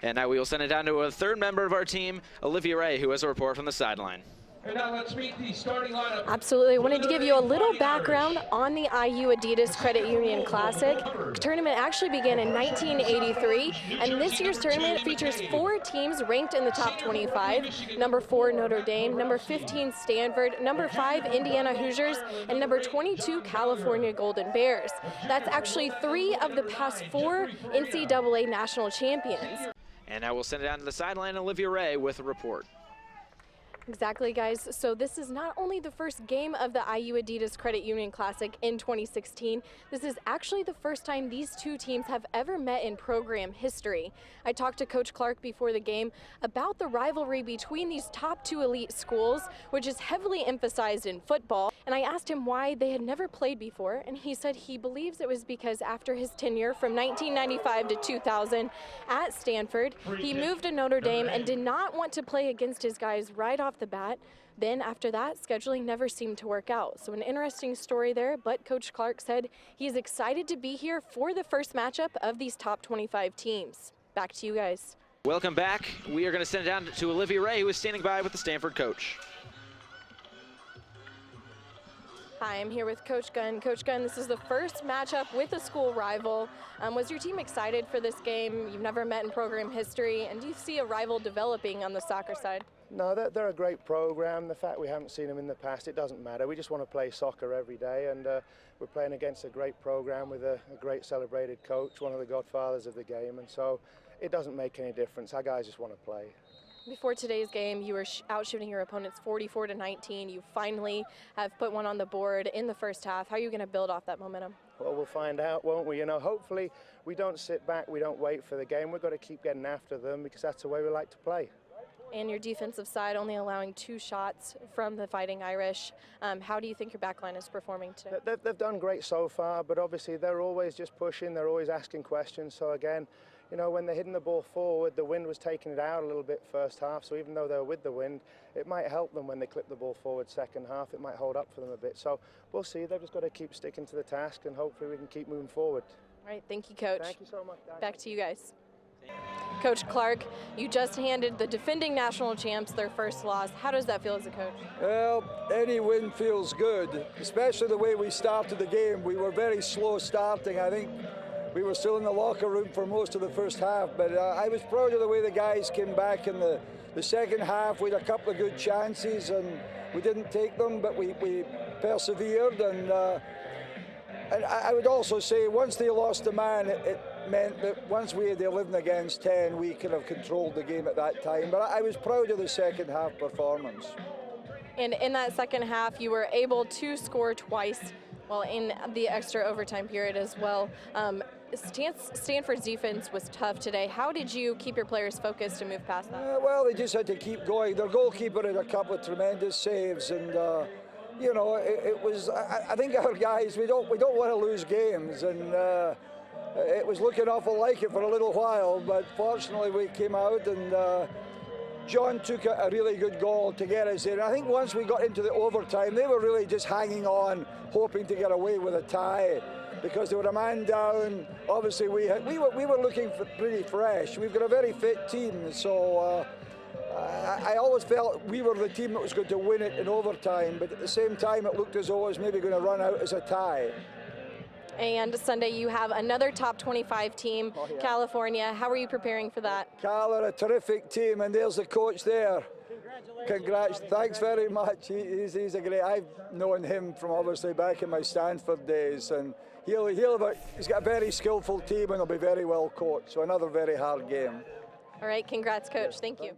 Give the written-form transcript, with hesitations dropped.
And now we will send it down to a third member of our team, Olivia Ray, who has a report from the sideline. And now let's meet the starting lineup. Absolutely. I wanted to give you a little background on the IU Adidas Credit Union Classic. The tournament actually began in 1983, and this year's tournament features 4 teams ranked in the top 25. Number 4, Notre Dame, number 15, Stanford, number 5, Indiana Hoosiers, and number 22, California Golden Bears. That's actually 3 of the past 4 NCAA national champions. And now we'll send it down to the sideline, Olivia Ray, with a report. Exactly, guys. So this is not only the first game of the IU Adidas Credit Union Classic in 2016, this is actually the first time these two teams have ever met in program history. I talked to Coach Clark before the game about the rivalry between these top 2 elite schools, which is heavily emphasized in football, and I asked him why they had never played before, and he said he believes it was because after his tenure from 1995 to 2000 at Stanford, he moved to Notre Dame and did not want to play against his guys right off the bat. Then after that, scheduling never seemed to work out. So an interesting story there, but Coach Clark said he's excited to be here for the first matchup of these top 25 teams. Back to you guys. Welcome back. We are going to send it down to Olivia Ray, who is standing by with the Stanford coach. Hi, I'm here with Coach Gunn. Coach Gunn, this is the first matchup with a school rival. Was your team excited for this game? You've never met in program history, and do you see a rival developing on the soccer side? No, they're a great program. The fact we haven't seen them in the past, it doesn't matter. We just want to play soccer every day, and we're playing against a great program with a great celebrated coach, one of the godfathers of the game, and so it doesn't make any difference. Our guys just want to play. Before today's game, you were out shooting your opponents 44-19. You finally have put one on the board in the first half. How are you going to build off that momentum? Well, we'll find out, won't we? You know, hopefully we don't sit back, we don't wait for the game. We've got to keep getting after them because that's the way we like to play. And your defensive side only allowing 2 shots from the Fighting Irish. How do you think your backline is performing today? They've done great so far, but obviously they're always just pushing, they're always asking questions. So again, you know, when they're hitting the ball forward, the wind was taking it out a little bit first half, so even though they're with the wind, it might help them when they clip the ball forward second half. It might hold up for them a bit. So we'll see. They've just got to keep sticking to the task, and hopefully we can keep moving forward. All right, thank you, Coach. Thank you so much, guys. Back to you guys. Coach Clark, you just handed the defending national champs their first loss. How does that feel as a coach? Well, any win feels good, especially the way we started the game. We were very slow starting. I think we were still in the locker room for most of the first half, but I was proud of the way the guys came back in the second half. We had a couple of good chances and we didn't take them, but we persevered. And I would also say once they lost a man, it meant that once we had 11 against 10, we could have controlled the game at that time. But I was proud of the second half performance. And in that second half, you were able to score twice, well, in the extra overtime period as well. Stanford's defense was tough today. How did you keep your players focused and move past that? Well, they just had to keep going. Their goalkeeper had a couple of tremendous saves, and you know, it was. I think our guys, we don't want to lose games, and it was looking awful like it for a little while. But fortunately, we came out, and John took a really good goal to get us there. And I think once we got into the overtime, they were really just hanging on, hoping to get away with a tie, because they were a man down. Obviously, we were looking pretty fresh. We've got a very fit team, so I always felt we were the team that was going to win it in overtime. But at the same time, it looked as though it was maybe going to run out as a tie. And Sunday, you have another top 25 team, California. How are you preparing for that? Cal are a terrific team, and there's the coach there. Congratulations. Thanks very much. He's a great. I've known him from obviously back in my Stanford days, and he's got a very skillful team, and he'll be very well coached. So another very hard game. All right, congrats, Coach. Thank you.